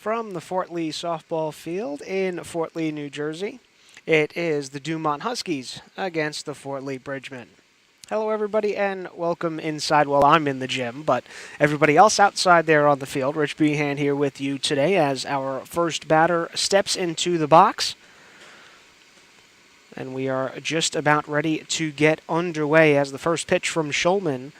From the Fort Lee softball field in Fort Lee, New Jersey, it is the Dumont Huskies against the Fort Lee Bridgemen. Hello, everybody, and welcome inside. Well, I'm in the gym, but everybody else outside there on the field. Rich Behan here with you today as our first batter steps into the box. And we are just about ready to get underway as the first pitch from Schulman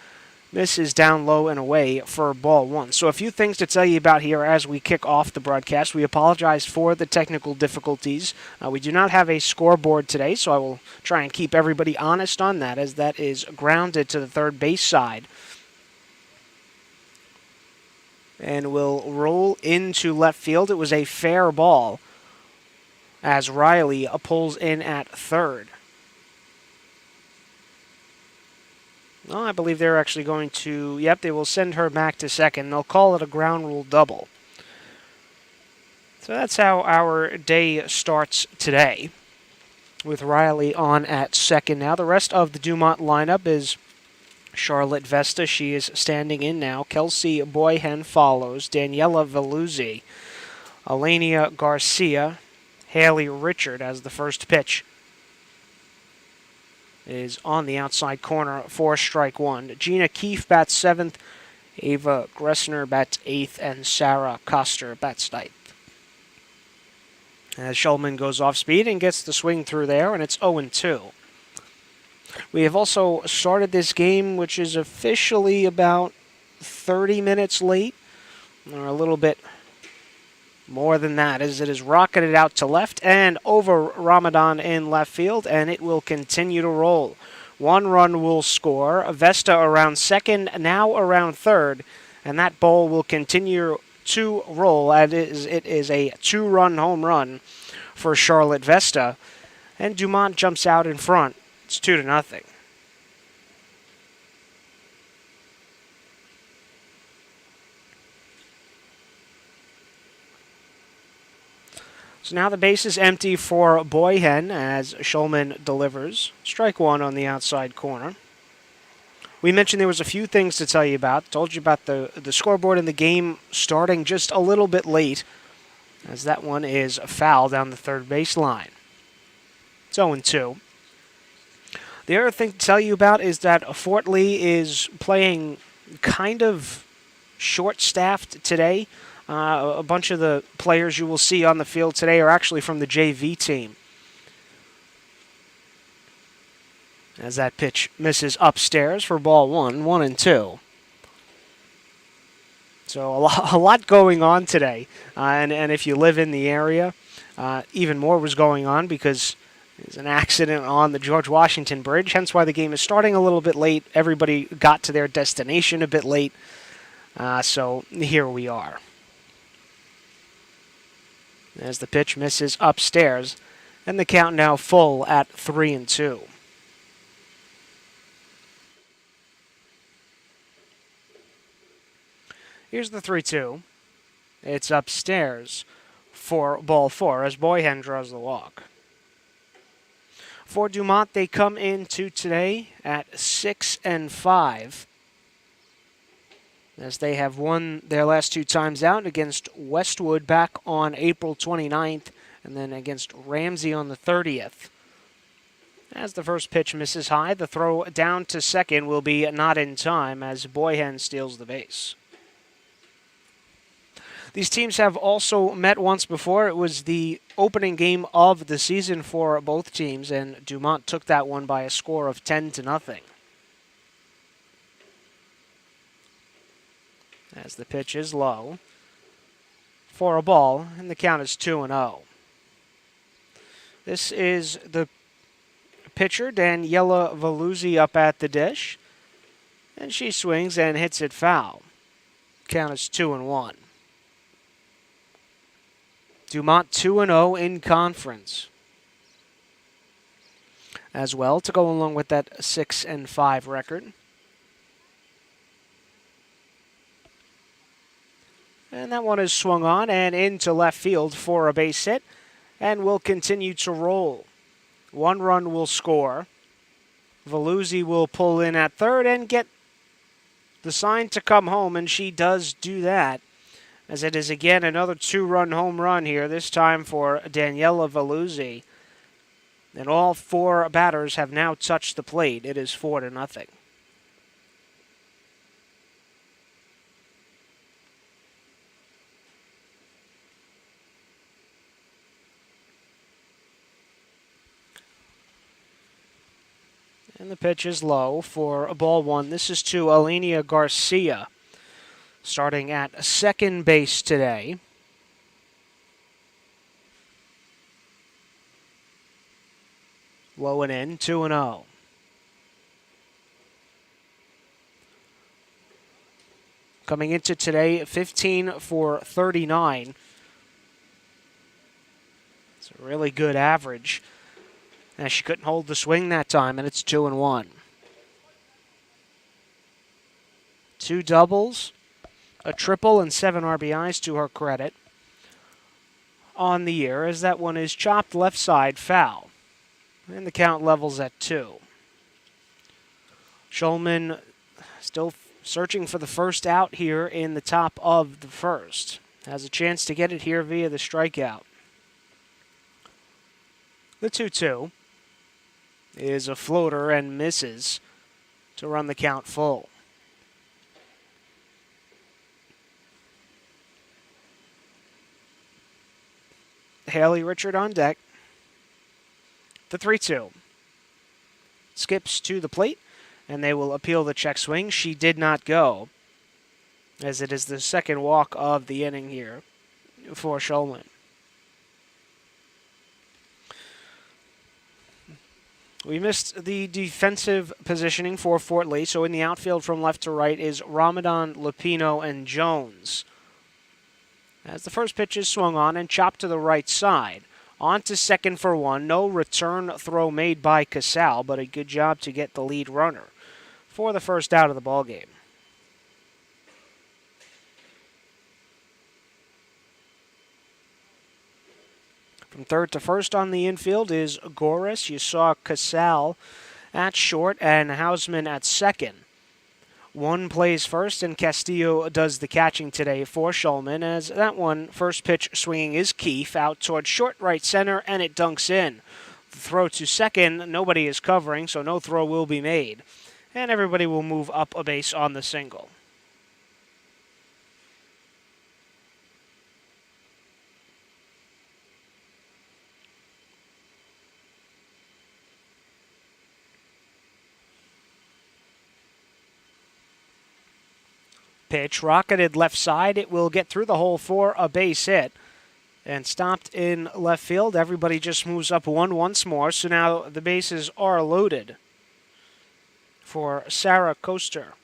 misses down low and away for ball one. So a few things to tell you about here as we kick off the broadcast. We apologize for the technical difficulties. We do not have a scoreboard today, so I will try and keep everybody honest on that, as that is grounded to the third base side. And will roll into left field. It was a fair ball as Riley pulls in at third. Well, I believe they're actually going to, they will send her back to second. They'll call it a ground rule double. So that's how our day starts today, with Riley on at second now. The rest of the Dumont lineup is Charlotte Vesta. She is standing in now. Kelsey Boyhen follows. Daniela Veluzzi. Alania Garcia. Haley Richard as the first pitch is on the outside corner for strike one. Gina Keefe bats seventh, Ava Gressner bats eighth, and Sarah Koster bats ninth. As Schulman goes off speed and gets the swing through there, and it's 0-2. We have also started this game, which is officially about 30 minutes late, or a little bit more than that, as it is rocketed out to left and over Ramadan in left field, and it will continue to roll. One run will score. Vesta around second, now around third, and that ball will continue to roll. It is a two-run home run for Charlotte Vesta, and Dumont jumps out in front. It's 2-0. So now the base is empty for Boyhen as Schulman delivers. Strike one on the outside corner. We mentioned there was a few things to tell you about. Told you about the scoreboard and the game starting just a little bit late, as that one is a foul down the third base line. It's 0-2. The other thing to tell you about is that Fort Lee is playing kind of short-staffed today. A bunch of the players you will see on the field today are actually from the JV team. As that pitch misses upstairs for ball one, 1-2. So a lot going on today. And if you live in the area, even more was going on because there's an accident on the George Washington Bridge, hence why the game is starting a little bit late. Everybody got to their destination a bit late. So here we are. As the pitch misses upstairs, and the count now full at 3-2. Here's the 3-2. It's upstairs for ball four as Boyhen draws the walk. For Dumont, they come into today at 6-5. As they have won their last two times out against Westwood back on April 29th and then against Ramsey on the 30th. As the first pitch misses high, the throw down to second will be not in time as Boyhen steals the base. These teams have also met once before. It was the opening game of the season for both teams, and Dumont took that one by a score of 10-0. As the pitch is low for a ball, and the count is 2-0. This is the pitcher, Daniela Veluzzi, up at the dish, and she swings and hits it foul. Count is 2-1. Dumont 2-0 in conference. As well, to go along with that 6-5 record. And that one is swung on and into left field for a base hit and will continue to roll. One run will score. Veluzzi will pull in at third and get the sign to come home, and she does do that as it is again another 2-run home run here, this time for Daniela Veluzzi. And all 4 batters have now touched the plate. It is 4-0. And the pitch is low for a ball 1. This is to Alenia Garcia, starting at second base today. Low and in, 2-0. Coming into today, 15 for 39. It's a really good average. And she couldn't hold the swing that time, and it's 2-1. 2 doubles, a triple, and 7 RBIs to her credit on the year, as that one is chopped left side foul. And the count levels at 2. Schulman still searching for the first out here in the top of the first. Has a chance to get it here via the strikeout. The 2-2 is a floater and misses to run the count full. Haley Richard on deck. The 3-2 skips to the plate, and they will appeal the check swing. She did not go, as it is the second walk of the inning here for Schulman. We missed the defensive positioning for Fort Lee, so in the outfield from left to right is Ramadan, Lupino, and Jones. As the first pitch is swung on and chopped to the right side. On to second for 1. No return throw made by Casal, but a good job to get the lead runner for the first out of the ballgame. From third to first on the infield is Goris. You saw Casal at short and Hausman at second. One plays first, and Castillo does the catching today for Schulman, as that one, first pitch swinging is Keefe out towards short right center, and it dunks in. The throw to second, nobody is covering, so no throw will be made. And everybody will move up a base on the single. Pitch rocketed left side. It will get through the hole for a base hit and stopped in left field. Everybody just moves up 1 once more. So now the bases are loaded for Sarah Koster.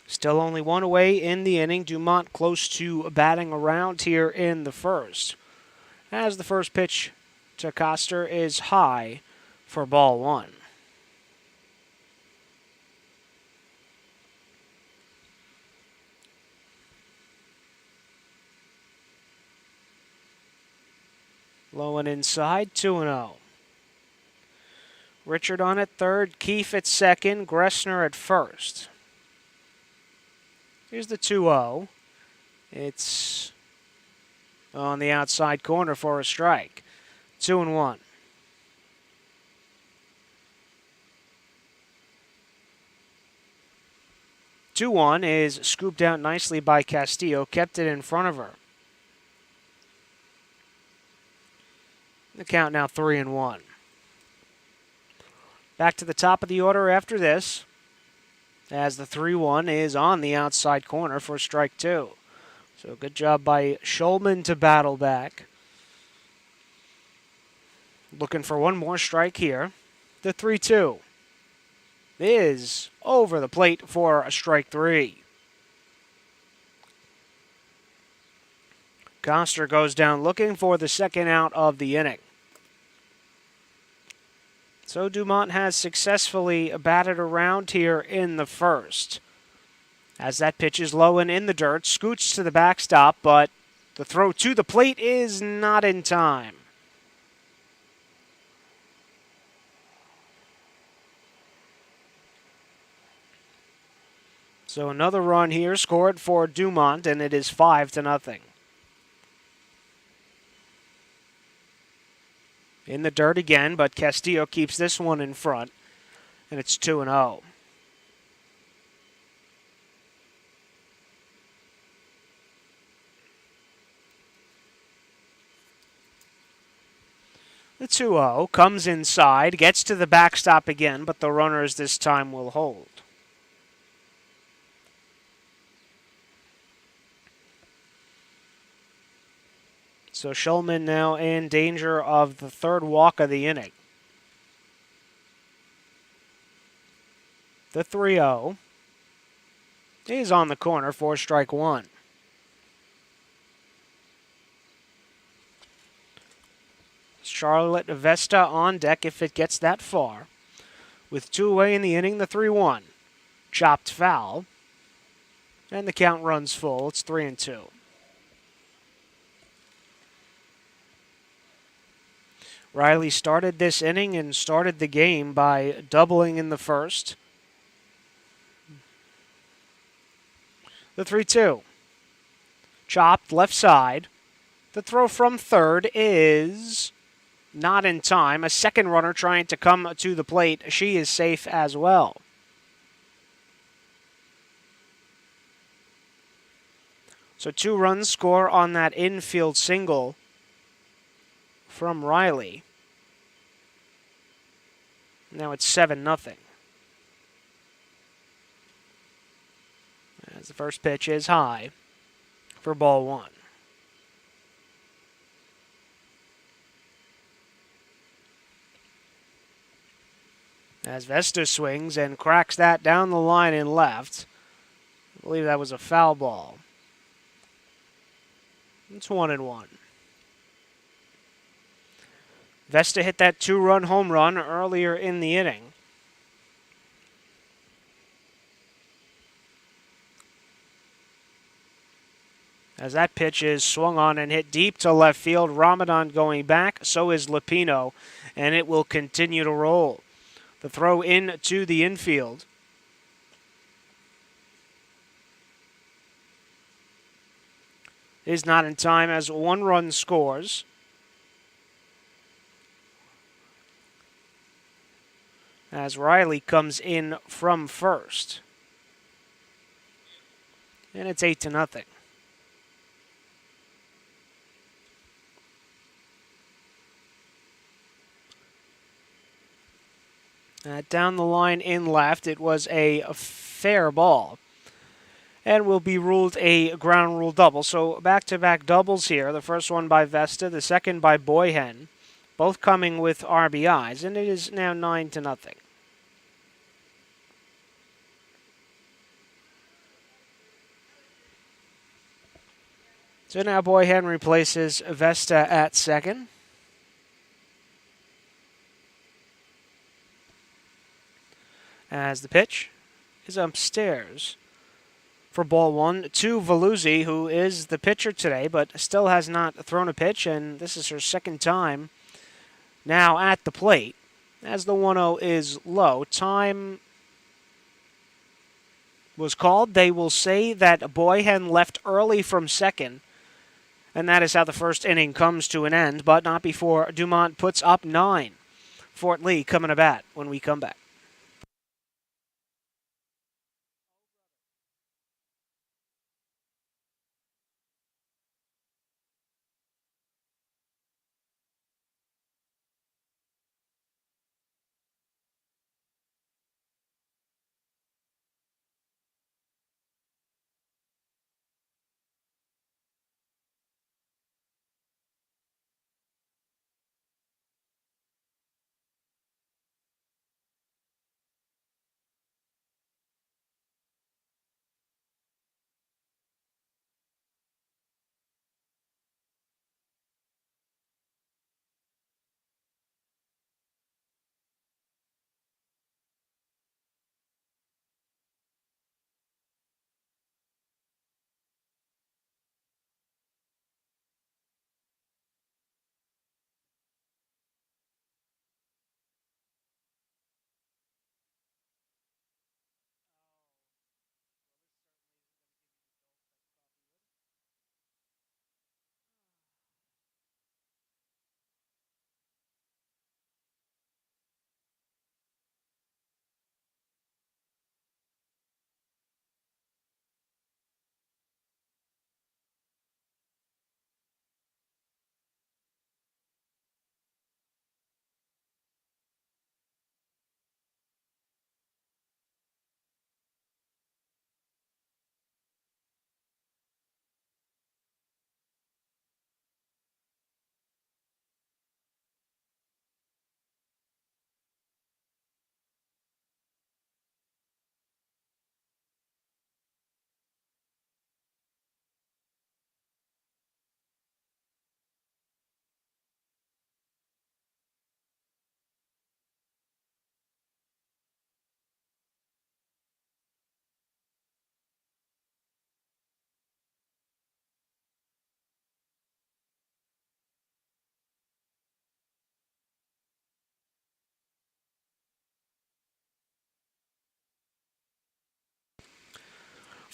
Still only 1 away in the inning. Dumont close to batting around here in the first, as the first pitch to Koster is high for ball 1. Low and inside, 2-0. Richard on at third, Keefe at second, Gressner at first. Here's the 2-0. It's on the outside corner for a strike. 2-1. Two one is scooped out nicely by Castillo, kept it in front of her. The count now 3-1. Back to the top of the order after this, as the 3-1 is on the outside corner for strike 2. So good job by Schulman to battle back. Looking for one more strike here. The 3-2 is over the plate for a strike 3. Koster goes down looking for the second out of the inning. So Dumont has successfully batted around here in the first. As that pitch is low and in the dirt, scoots to the backstop, but the throw to the plate is not in time. So another run here scored for Dumont, and it is 5-0. In the dirt again, but Castillo keeps this one in front, and it's 2-0. The 2-0 comes inside, gets to the backstop again, but the runners this time will hold. So Shulman now in danger of the third walk of the inning. The 3-0 is on the corner for strike one. Charlotte Vesta on deck if it gets that far. With 2 away in the inning, the 3-1. Chopped foul. And the count runs full. It's 3-2. Riley started this inning and started the game by doubling in the first. The 3-2. Chopped left side. The throw from third is not in time. A second runner trying to come to the plate. She is safe as well. So 2 runs score on that infield single from Riley. Now it's 7-0. As the first pitch is high for ball one. As Vesta swings and cracks that down the line in left. I believe that was a foul ball. It's 1-1. Vesta hit that 2-run home run earlier in the inning. As that pitch is swung on and hit deep to left field, Ramadan going back, so is Lupino, and it will continue to roll. The throw in to the infield. Is not in time as 1 run scores. As Riley comes in from first. And it's 8-0. Down the line in left, it was a fair ball. And will be ruled a ground rule double. So back-to-back doubles here. The first one by Vesta, the second by Boyhen. Both coming with RBIs, and it is now 9-0. So now Boyhen replaces Vesta at second. As the pitch is upstairs for ball one to Veluzzi, who is the pitcher today, but still has not thrown a pitch, and this is her second time now at the plate. As the 1-0 is low, time was called. They will say that Boyhen left early from second, and that is how the first inning comes to an end, but not before Dumont puts up 9. Fort Lee coming to bat when we come back.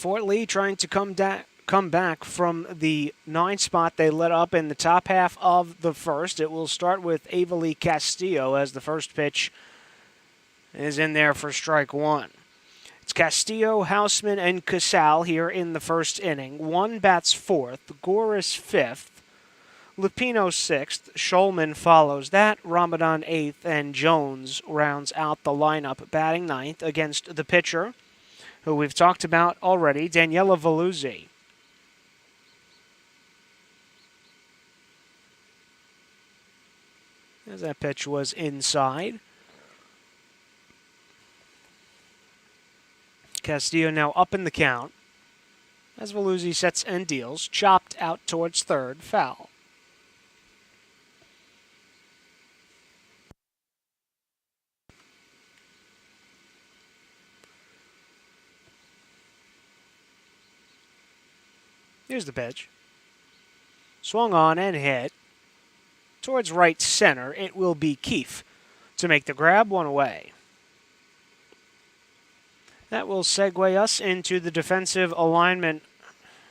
Fort Lee trying to come back from the 9 spot they let up in the top half of the first. It will start with Avali Castillo as the first pitch is in there for strike one. It's Castillo, Houseman, and Casal here in the first inning. One bats fourth, Goris fifth, Lupino sixth, Schulman follows that, Ramadan eighth, and Jones rounds out the lineup, batting ninth against the pitcher, who we've talked about already, Daniela Veluzzi. As that pitch was inside. Castillo now up in the count. As Veluzzi sets and deals, chopped out towards third, foul. Here's the pitch. Swung on and hit. Towards right center, it will be Keefe to make the grab, one away. That will segue us into the defensive alignment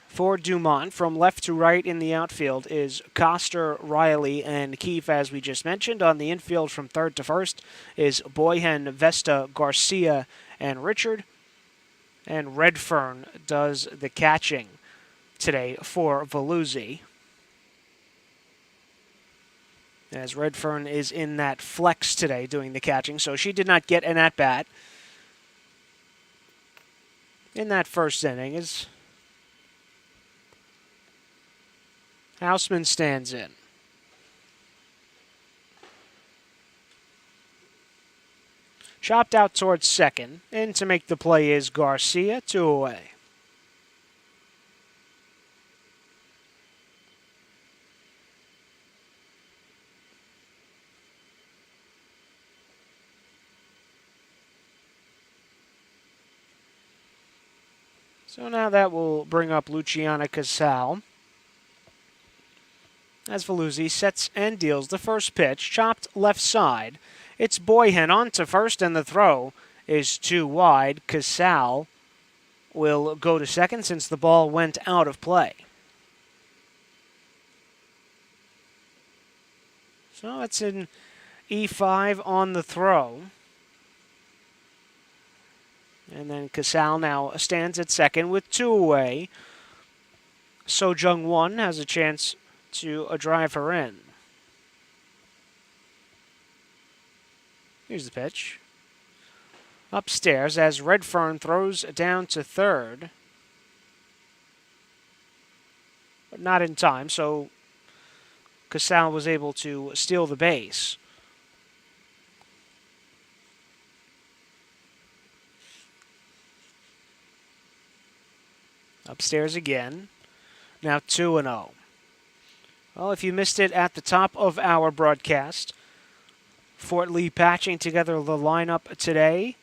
for Dumont. From left to right in the outfield is Coster, Riley, and Keefe, as we just mentioned. On the infield from third to first is Boyhen, Vesta, Garcia, and Richard. And Redfern does the catching today for Veluzzi, as Redfern is in that flex today doing the catching, so she did not get an at-bat in that first inning as Houseman stands in. Chopped out towards second, and to make the play is Garcia, 2 away. So now that will bring up Luciana Casal. As Veluzzi sets and deals the first pitch, chopped left side. It's Boyhen on to first, and the throw is too wide. Casal will go to second since the ball went out of play. So it's an E5 on the throw. And then Casal now stands at second with 2 away. So Jung Won has a chance to drive her in. Here's the pitch. Upstairs as Redfern throws down to third. But not in time, so Casal was able to steal the base. Upstairs again. Now 2-0. Well, if you missed it at the top of our broadcast, Fort Lee patching together the lineup today.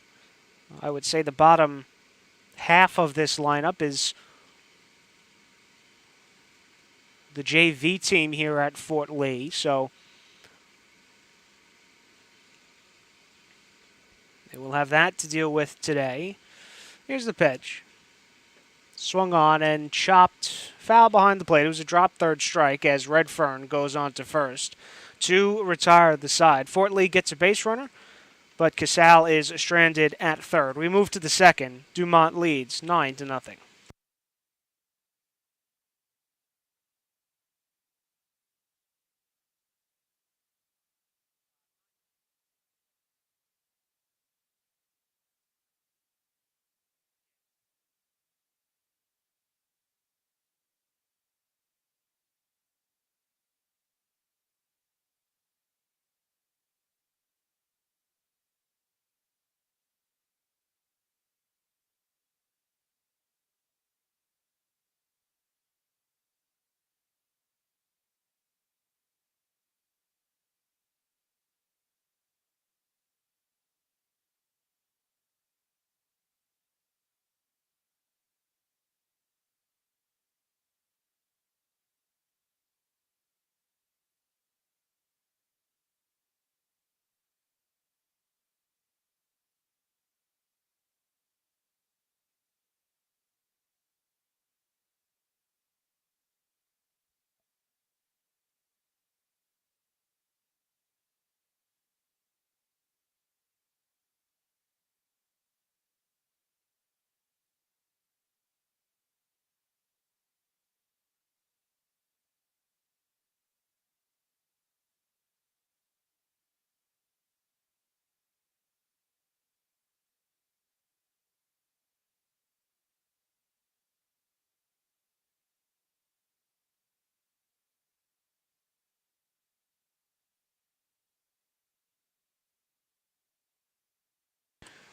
I would say the bottom half of this lineup is the JV team here at Fort Lee. So they will have that to deal with today. Here's the pitch. Swung on and chopped foul behind the plate. It was a drop third strike as Redfern goes on to first to retire the side. Fort Lee gets a base runner, but Casal is stranded at third. We move to the second. Dumont leads 9-0.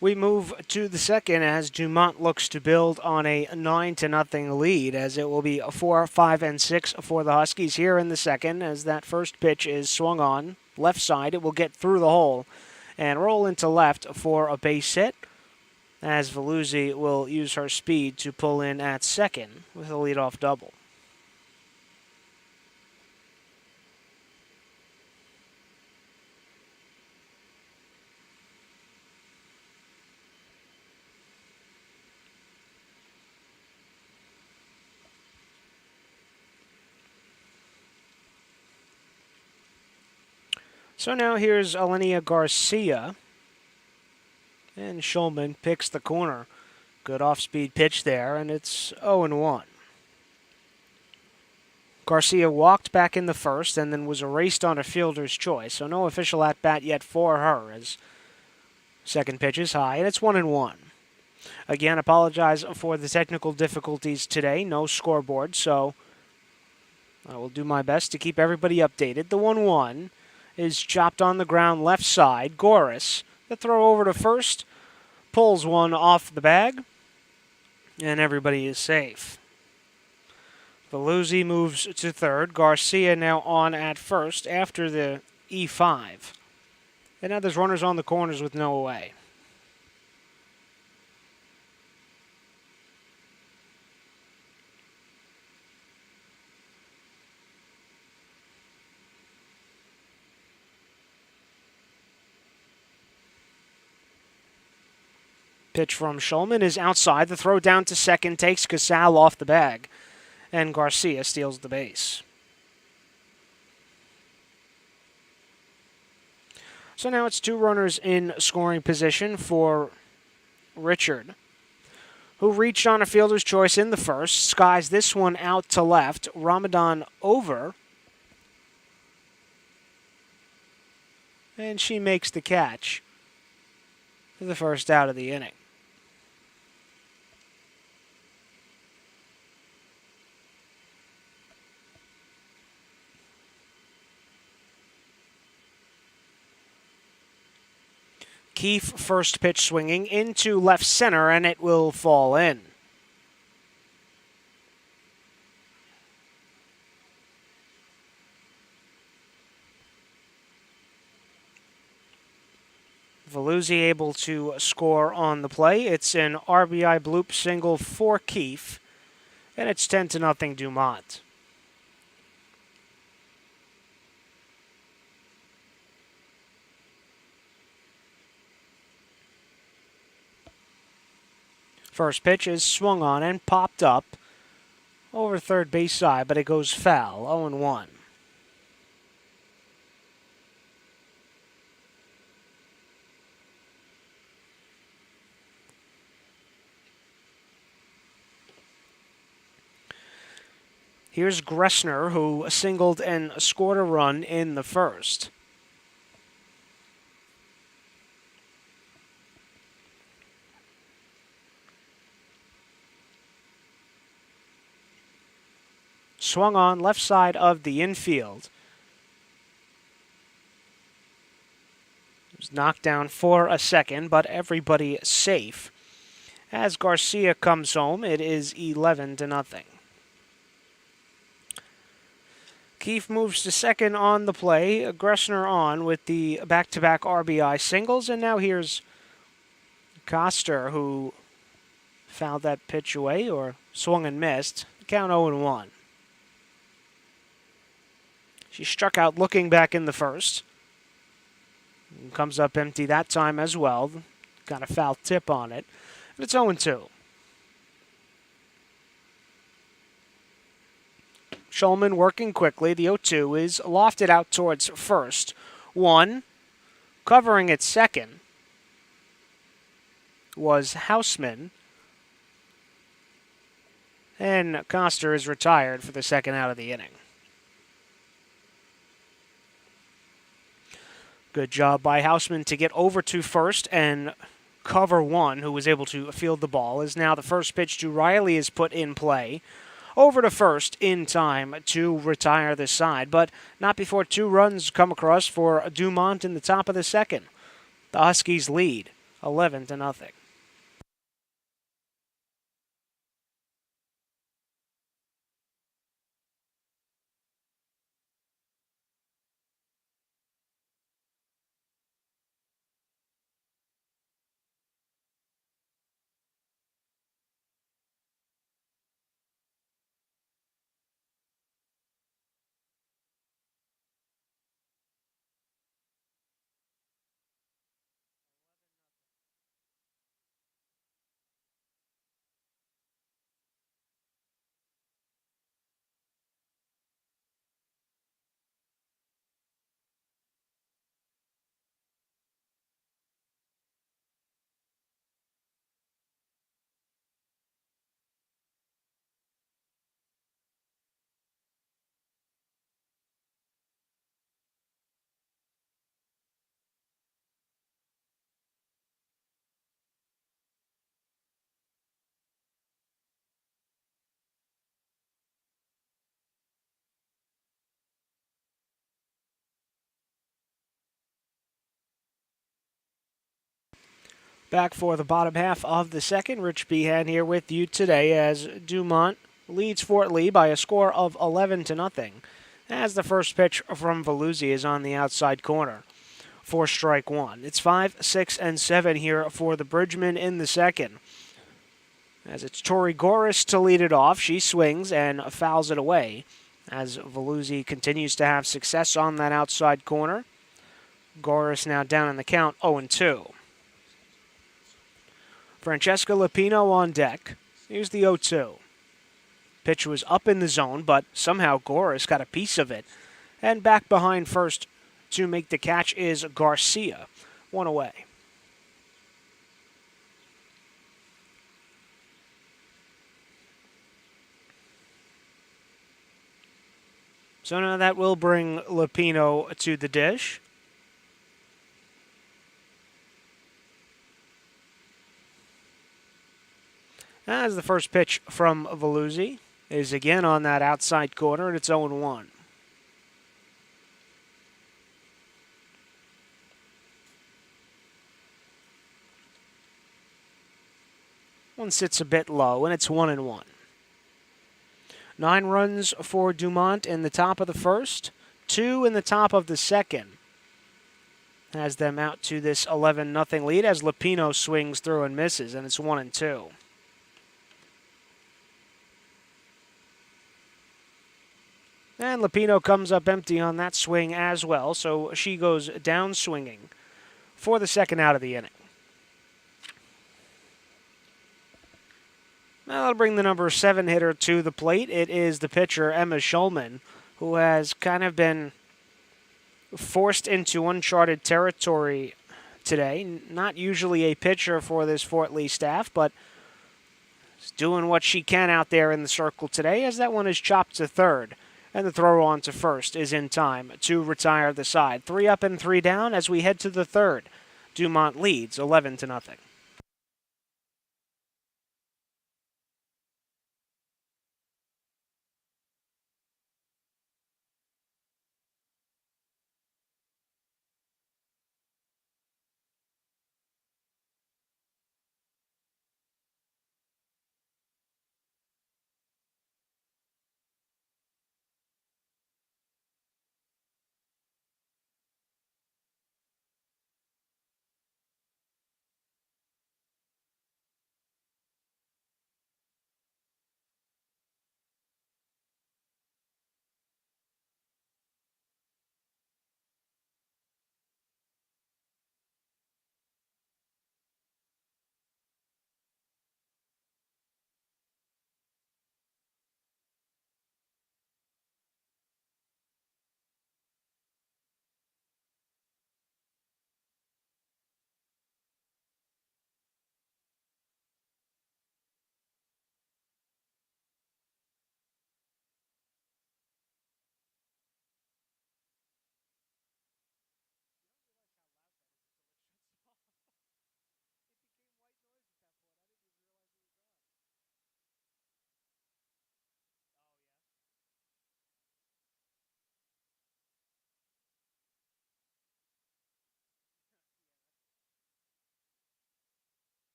We move to the second as Dumont looks to build on a 9-0 lead, as it will be 4, 5, and 6 for the Huskies here in the second, as that first pitch is swung on left side. It will get through the hole and roll into left for a base hit, as Veluzzi will use her speed to pull in at second with a leadoff double. So now here's Alenia Garcia, and Schulman picks the corner. Good off-speed pitch there, and it's 0-1. Garcia walked back in the first and then was erased on a fielder's choice, so no official at-bat yet for her, as second pitch is high, and it's 1-1. Again, apologize for the technical difficulties today. No scoreboard, so I will do my best to keep everybody updated. The 1-1 is chopped on the ground left side. Goris, the throw over to first, pulls one off the bag, and everybody is safe. Veluzzi moves to third. Garcia now on at first after the E5. And now there's runners on the corners with no away. Pitch from Schulman is outside. The throw down to second takes Casal off the bag, and Garcia steals the base. So now it's two runners in scoring position for Richard, who reached on a fielder's choice in the first, skies this one out to left. Ramadan over, and she makes the catch for the first out of the inning. Keefe first pitch swinging into left center, and it will fall in. Veluzzi able to score on the play. It's an RBI bloop single for Keefe, and it's 10-0 Dumont. First pitch is swung on and popped up over third base side, but it goes foul, 0-1. Here's Gressner, who singled and scored a run in the first. Swung on left side of the infield. It was knocked down for a second, but everybody safe. As Garcia comes home, it is 11-0. Keefe moves to second on the play. Gressner on with the back-to-back RBI singles, and now here's Koster, who fouled that pitch away or swung and missed. Count 0-1. She struck out looking back in the first. Comes up empty that time as well. Got a foul tip on it. And it's 0-2. Schulman working quickly. The 0-2 is lofted out towards first. One, covering at second, was Houseman. And Koster is retired for the second out of the inning. Good job by Houseman to get over to first and cover one, who was able to field the ball. As now the first pitch to Riley is put in play. Over to first in time to retire the side, but not before two runs come across for Dumont in the top of the second. The Huskies lead 11-0. Back for the bottom half of the second. Rich Behan here with you today as Dumont leads Fort Lee by a score of 11-0. As the first pitch from Veluzzi is on the outside corner for strike one. It's 5, 6, and 7 here for the Bridgman in the second. As it's Tori Goris to lead it off, she swings and fouls it away. As Veluzzi continues to have success on that outside corner. Goris now down in the count, 0-2. Francesca Lupino on deck. Here's the 0-2. Pitch was up in the zone, but somehow Goris got a piece of it. And back behind first to make the catch is Garcia. One away. So now that will bring Lupino to the dish. As the first pitch from Veluzzi is again on that outside corner, and it's 0-1. One sits a bit low, and it's 1-1. 9 runs for Dumont in the top of the first, 2 in the top of the second. Has them out to this 11-0 lead as Lupino swings through and misses, and it's 1-2. And Lupino comes up empty on that swing as well, so she goes down swinging for the second out of the inning. Now that'll bring the number 7 hitter to the plate. It is the pitcher, Emma Schulman, who has kind of been forced into uncharted territory today. Not usually a pitcher for this Fort Lee staff, but is doing what she can out there in the circle today as that one is chopped to third. And the throw on to first is in time to retire the side. 3 up and 3 down as we head to the third. Dumont leads 11-0.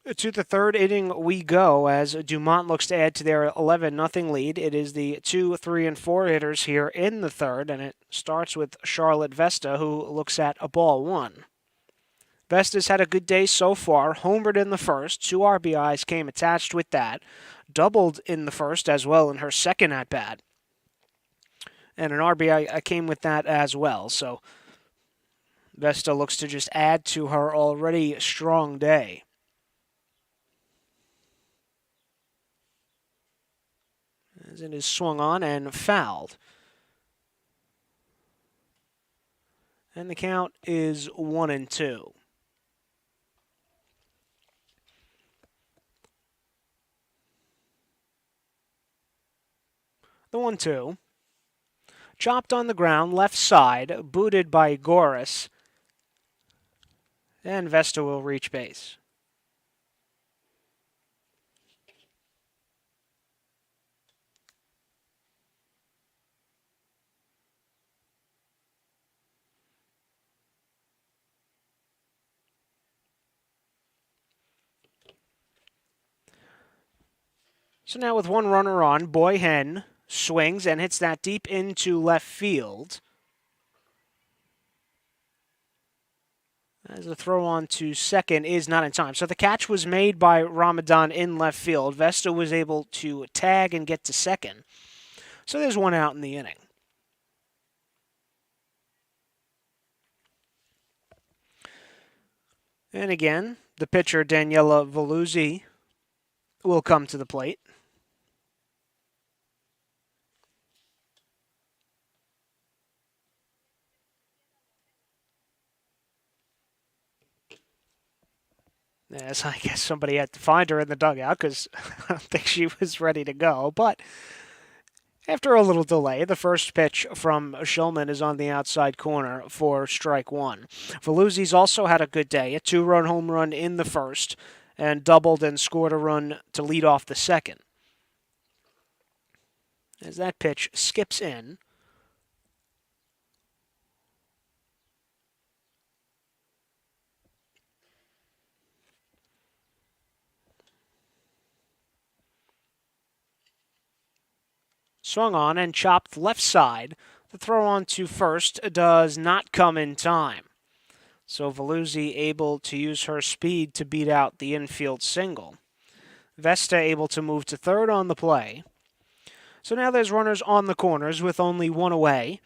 To the third inning we go as Dumont looks to add to their 11-0 lead. It is the 2, 3, and 4 hitters here in the third, and it starts with Charlotte Vesta, who looks at a ball one. Vesta's had a good day so far, homered in the first. 2 RBIs came attached with that. Doubled in the first as well in her second at-bat. And an RBI came with that as well. So Vesta looks to just add to her already strong day. As it is swung on and fouled. And the count is 1-2. The 1-2. Chopped on the ground, left side, booted by Goris. And Vesta will reach base. So now with one runner on, Boyhen swings and hits that deep into left field. As the throw on to second is not in time. So the catch was made by Ramadan in left field. Vesta was able to tag and get to second. So there's one out in the inning. And again, the pitcher, Daniela Veluzzi, will come to the plate. As I guess somebody had to find her in the dugout because I don't think she was ready to go. But after a little delay, the first pitch from Shulman is on the outside corner for strike one. Veluzzi's also had a good day, a 2-run home run in the first, and doubled and scored a run to lead off the second. As that pitch skips in. Swung on and chopped left side. The throw on to first does not come in time. So Veluzzi able to use her speed to beat out the infield single. Vesta able to move to third on the play. So now there's runners on the corners with only one away.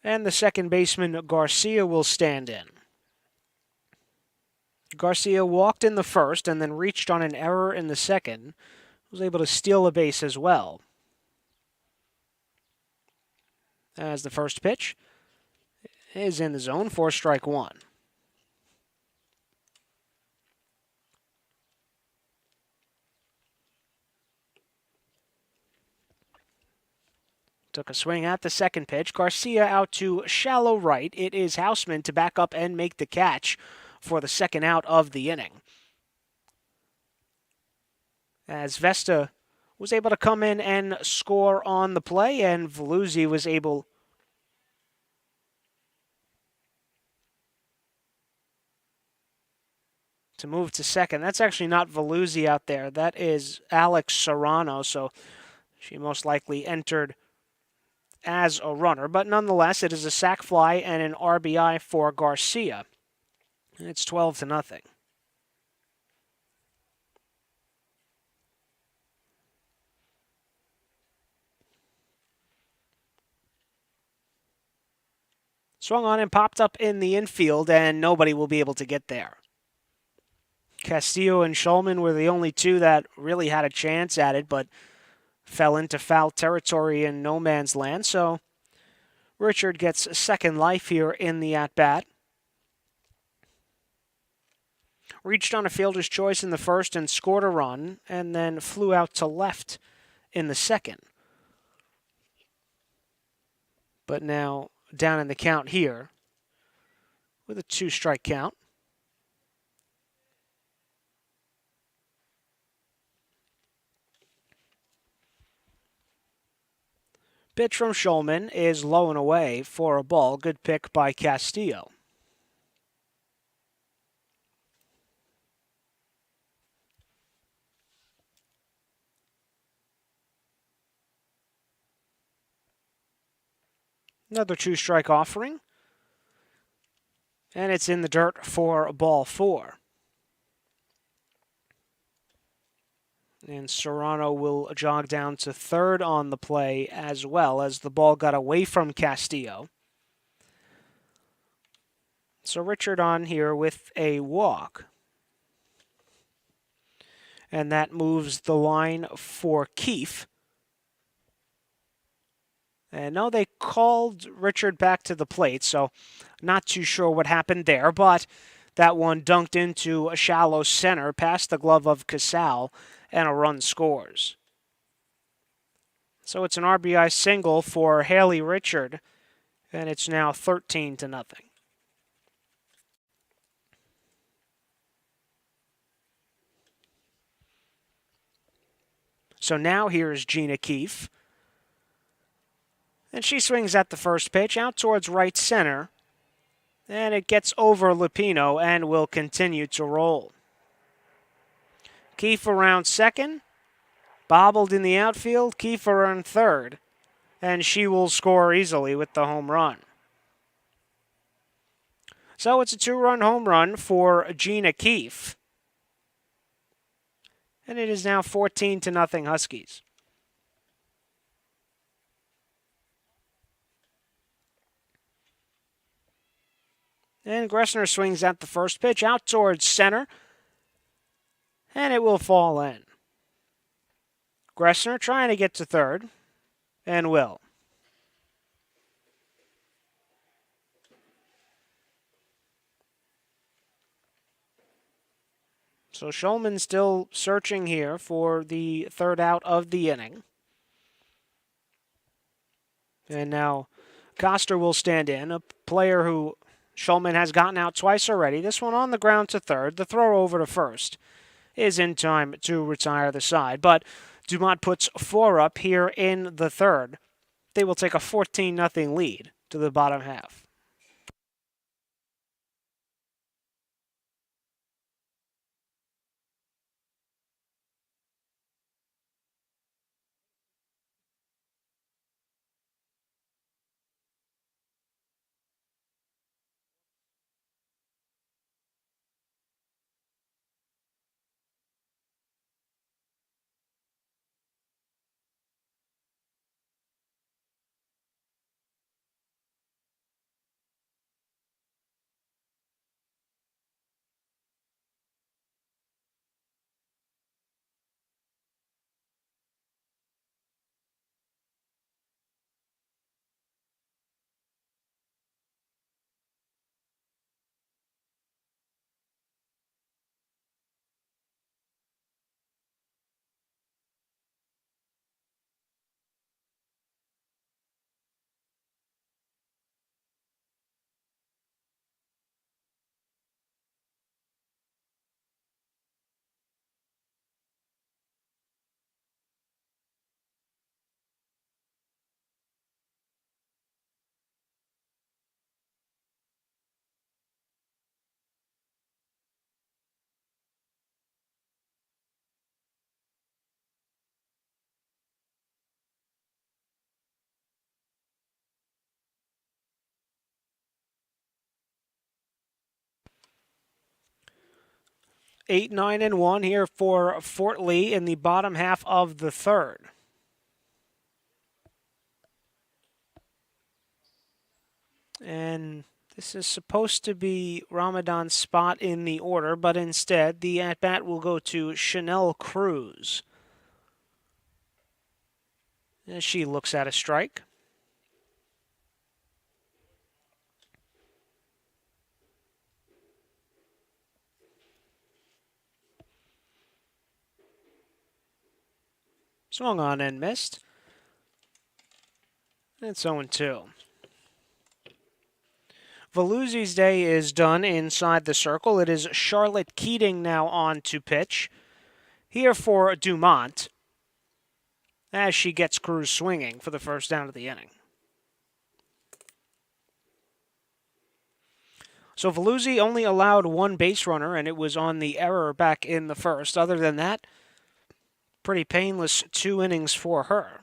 And the second baseman, Garcia, will stand in. Garcia walked in the first and then reached on an error in the second. Was able to steal a base as well. As the first pitch is in the zone for strike one. Took a swing at the second pitch. Garcia out to shallow right. It is Houseman to back up and make the catch for the second out of the inning. As Vesta was able to come in and score on the play, and Veluzzi was able to move to second. That's actually not Veluzzi out there. That is Alex Serrano, so she most likely entered as a runner. But nonetheless, it is a sac fly and an RBI for Garcia. And it's 12-0. Swung on and popped up in the infield, and nobody will be able to get there. Castillo and Shulman were the only two that really had a chance at it, but fell into foul territory in no man's land. So Richard gets second life here in the at-bat. Reached on a fielder's choice in the first and scored a run, and then flew out to left in the second. But now down in the count here with a 2-strike count. Pitch from Shulman is low and away for a ball. Good pick by Castillo. Another two-strike offering. And it's in the dirt for ball 4. And Serrano will jog down to third on the play as well, as the ball got away from Castillo. So Richard on here with a walk. And that moves the line for Keefe. And no, they called Richard back to the plate, so not too sure what happened there, but that one dunked into a shallow center past the glove of Casal, and a run scores. So it's an RBI single for Haley Richard, and it's now 13-0. So now here's Gina Keefe. And she swings at the first pitch out towards right center. And it gets over Lupino and will continue to roll. Keefe around second. Bobbled in the outfield. Keefe around third. And she will score easily with the home run. So it's a 2-run home run for Gina Keefe. And it is now 14-0 Huskies. And Gressner swings at the first pitch out towards center. And it will fall in. Gressner trying to get to third. And will. So Schulman still searching here for the third out of the inning. And now Coster will stand in, a player who Schulman has gotten out twice already. This one on the ground to third. The throw over to first is in time to retire the side. But Dumont puts 4 up here in the third. They will take a 14-0 lead to the bottom half. Eight, 9, and 1 here for Fort Lee in the bottom half of the third. And this is supposed to be Ramadan's spot in the order, but instead the at-bat will go to Chanel Cruz. As she looks at a strike. Swung on and missed. It's 0-2. Veluzzi's day is done inside the circle. It is Charlotte Keating now on to pitch. Here for Dumont, as she gets Cruz swinging for the first down of the inning. So Veluzzi only allowed 1 base runner, and it was on the error back in the first. Other than that, pretty painless 2 innings for her.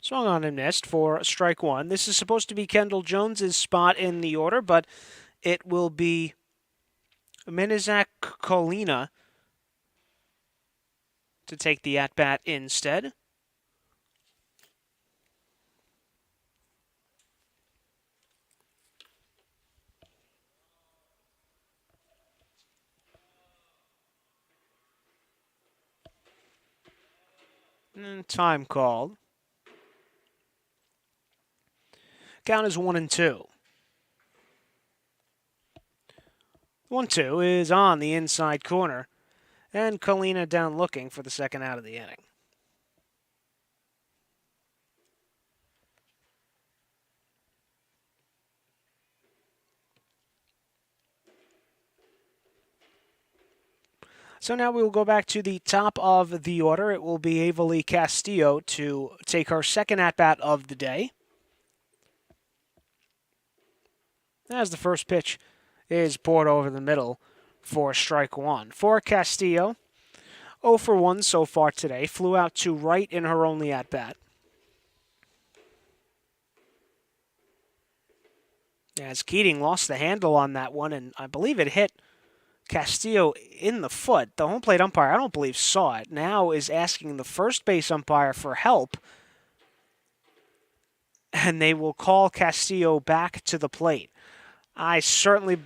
Swung on and missed for strike one. This is supposed to be Kendall Jones's spot in the order, but it will be Minizak Kolina to take the at-bat instead. And time called. Count is 1-2. 1-2 is on the inside corner, and Kolina down looking for the second out of the inning. So now we will go back to the top of the order. It will be Avali Castillo to take her second at-bat of the day. As the first pitch is poured over the middle for strike one. For Castillo, 0 for 1 so far today. Flew out to right in her only at-bat. As Keating lost the handle on that one, and I believe it hit Castillo in the foot. The home plate umpire, I don't believe, saw it. Now is asking the first base umpire for help, and they will call Castillo back to the plate. I certainly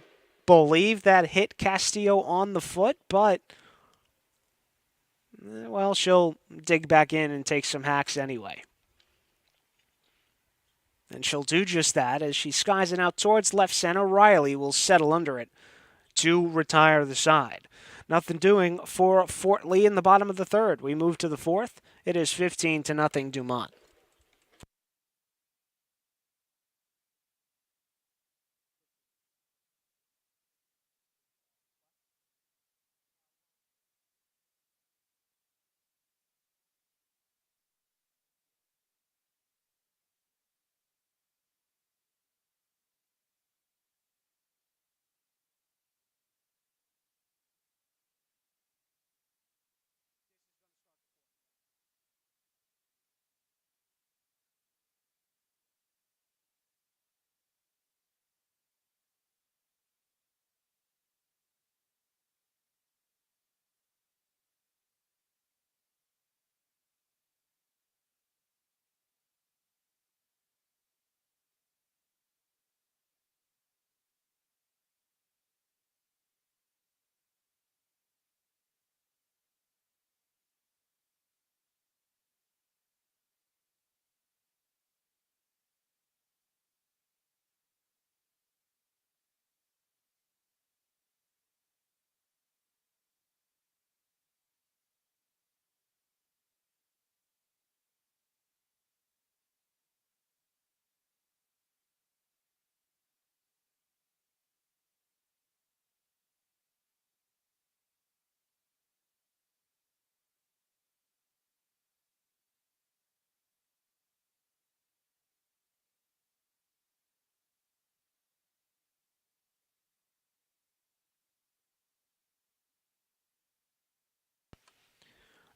believe that hit Castillo on the foot, but, well, she'll dig back in and take some hacks anyway. And she'll do just that as she skies it out towards left center. Riley will settle under it to retire the side. Nothing doing for Fort Lee in the bottom of the third. We move to the fourth. It is 15-0 Dumont.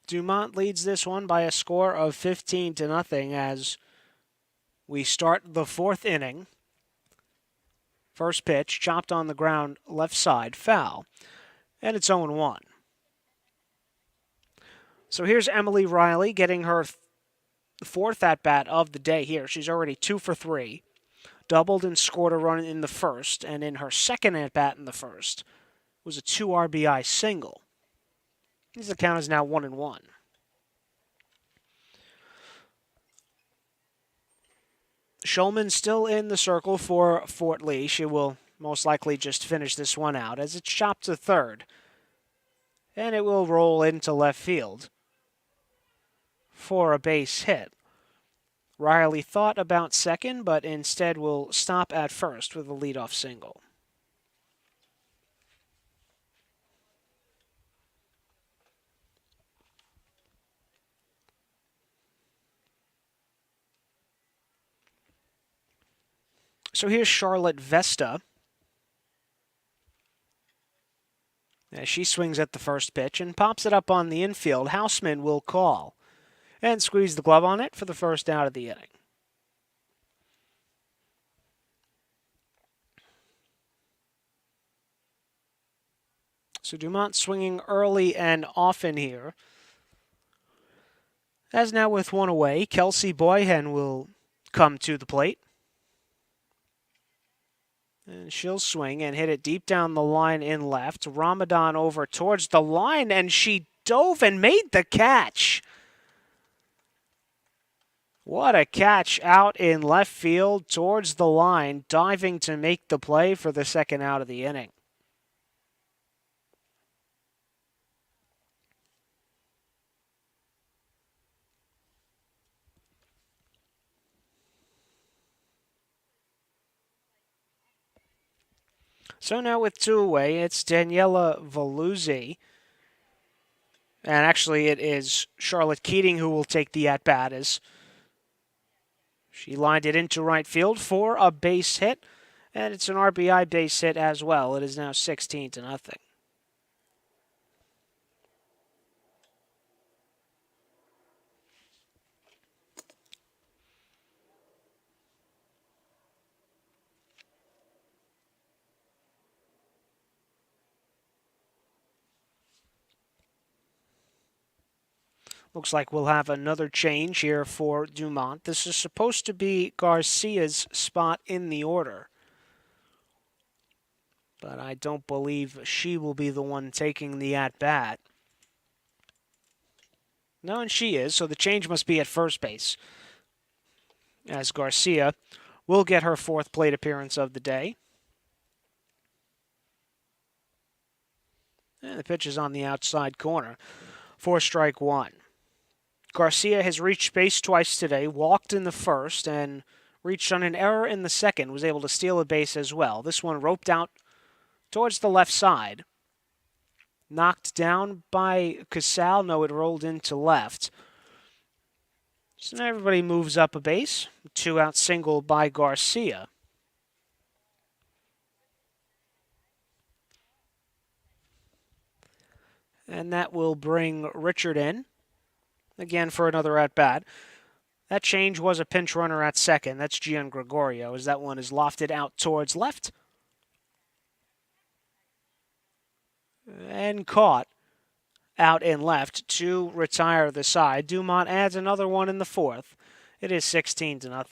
Dumont leads this one by a score of 15-0 as we start the fourth inning. First pitch, chopped on the ground, left side, foul. And it's 0-1. So here's Emily Riley getting her fourth at-bat of the day here. She's already 2 for 3. Doubled and scored a run in the first, and in her second at-bat in the first was a 2 RBI single. The count is now 1-1. Schulman still in the circle for Fort Lee. She will most likely just finish this one out as it's chopped to third. And it will roll into left field for a base hit. Riley thought about second, but instead will stop at first with a leadoff single. So here's Charlotte Vesta. As she swings at the first pitch and pops it up on the infield, Houseman will call. and squeezed the glove on it for the first out of the inning. So Dumont swinging early and often here. As now with one away, Kelsey Boyhen will come to the plate. And she'll swing and hit it deep down the line in left. Ramadan over towards the line, and she dove and made the catch. What a catch out in left field towards the line, diving to make the play for the second out of the inning. So now with two away, it's Daniela Veluzzi. And actually, it is Charlotte Keating who will take the at-bat as she lined it into right field for a base hit. And it's an RBI base hit as well. It is now 16-0. Looks like we'll have another change here for Dumont. This is supposed to be Garcia's spot in the order, but I don't believe she will be the one taking the at-bat. No, and she is, so the change must be at first base, as Garcia will get her fourth plate appearance of the day. And the pitch is on the outside corner for strike one. Garcia has reached base twice today, walked in the first, and reached on an error in the second, was able to steal a base as well. This one roped out towards the left side. Knocked down by Casal. No, it rolled into left. So now everybody moves up a base. 2-out single by Garcia. And that will bring Richard in. Again for another at-bat. That change was a pinch runner at second. That's Gian Gregorio, as that one is lofted out towards left. And caught out in left to retire the side. Dumont adds another one in the fourth. It is 16-0.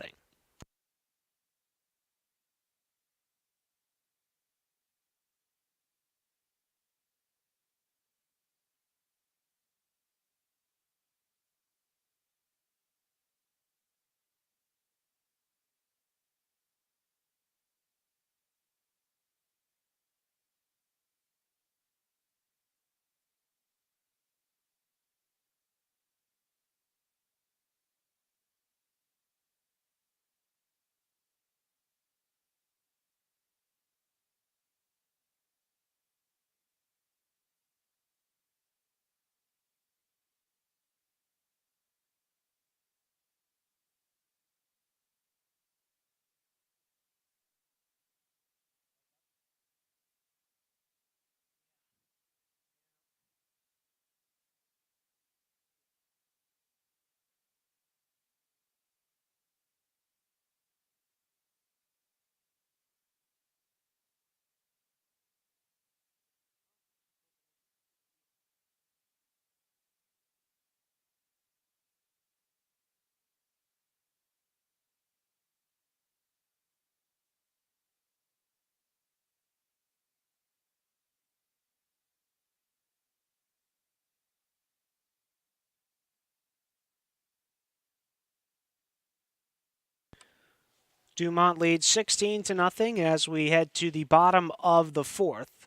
Dumont leads 16-0 as we head to the bottom of the fourth.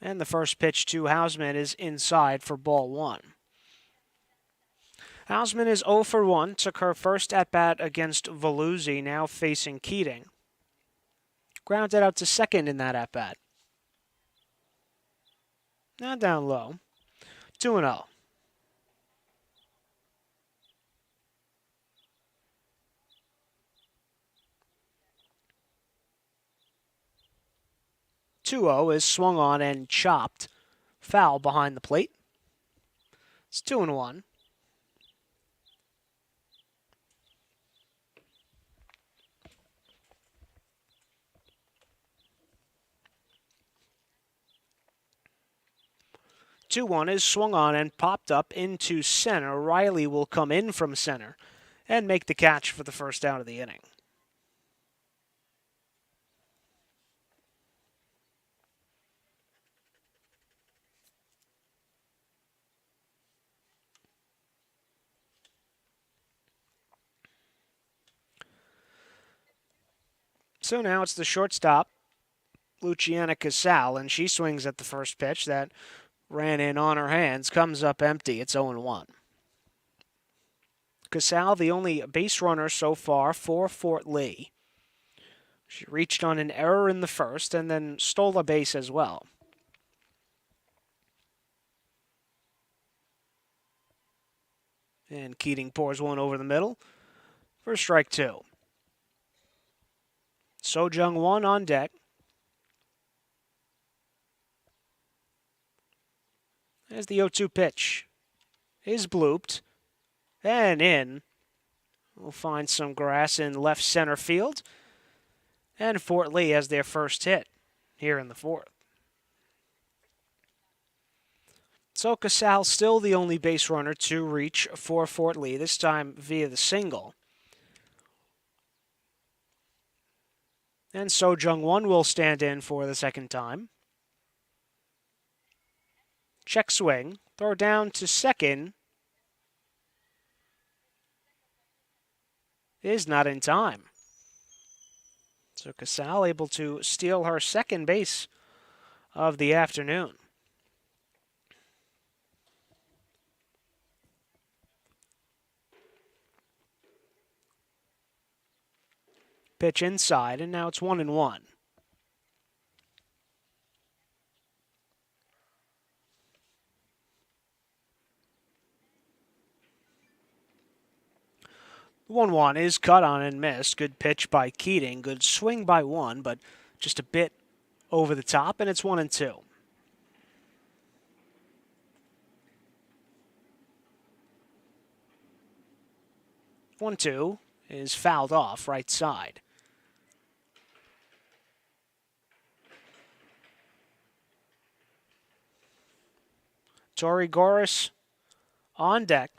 And the first pitch to Hausman is inside for ball one. Hausman is 0 for 1, took her first at-bat against Veluzzi, now facing Keating. Grounded out to second in that at-bat. Now down low. 2-0. Is swung on and chopped. Foul behind the plate. It's 2-1. 2-1 is swung on and popped up into center. Riley will come in from center and make the catch for the first out of the inning. So now it's the shortstop, Luciana Casal, and she swings at the first pitch that ran in on her hands, comes up empty. It's 0-1. Casal, the only base runner so far for Fort Lee. She reached on an error in the first and then stole a base as well. And Keating pours one over the middle for strike 2. So Jung-won on deck. As the 0-2 pitch is blooped and in. We'll find some grass in left center field. And Fort Lee has their first hit here in the fourth. So Casal still the only base runner to reach for Fort Lee, this time via the single. And So Jung-won will stand in for the second time. Check swing, throw down to second. Is not in time. So Casal able to steal her second base of the afternoon. Pitch inside, and now it's 1-1. The 1-1 is cut on and missed. Good pitch by Keating. Good swing by one, but just a bit over the top, and it's 1-2. One-two is fouled off right side. Tori Goris on deck.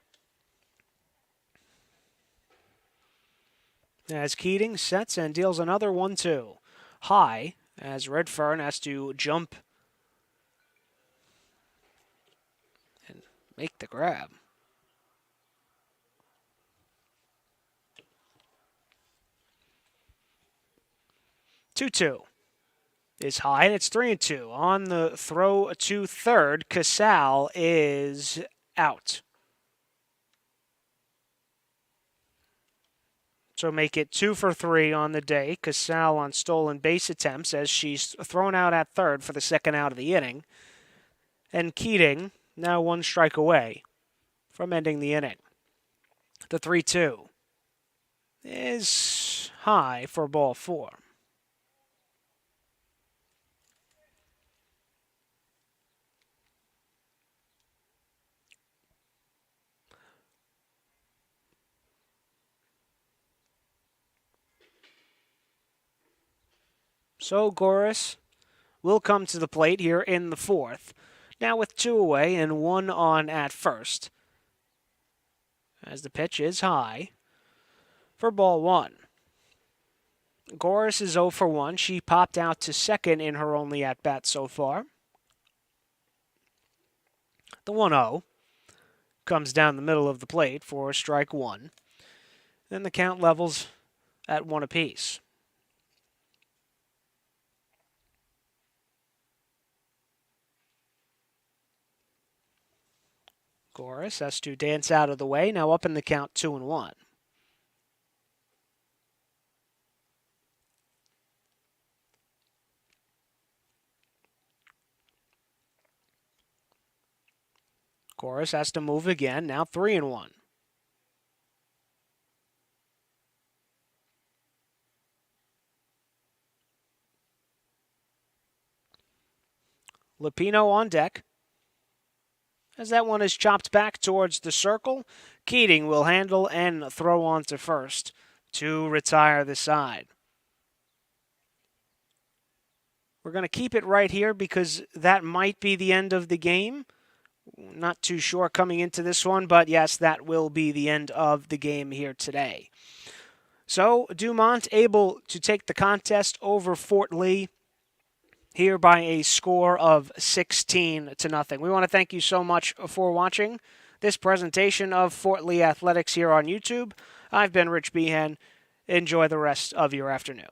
As Keating sets and deals another 1-2. High, as Redfern has to jump and make the grab. Two is high, and it's 3-2. On the throw to third, Casal is out. So make it 2 for 3 on the day. Casal on stolen base attempts as she's thrown out at third for the second out of the inning. And Keating now 1 strike away from ending the inning. The 3-2 is high for ball 4. So Goris will come to the plate here in the fourth. Now with 2 away and 1 on at first. As the pitch is high for ball 1. Goris is 0 for 1. She popped out to second in her only at-bat so far. The 1-0 comes down the middle of the plate for strike 1. Then the count levels at 1 apiece. Goris has to dance out of the way. Now up in the count 2-1. Goris has to move again. Now 3-1. Lupino on deck. As that one is chopped back towards the circle, Keating will handle and throw on to first to retire the side. We're going to keep it right here because that might be the end of the game. Not too sure coming into this one, but yes, that will be the end of the game here today. So Dumont able to take the contest over Fort Lee here by a score of 16-0. We want to thank you so much for watching this presentation of Fort Lee Athletics here on YouTube. I've been Rich Behan. Enjoy the rest of your afternoon.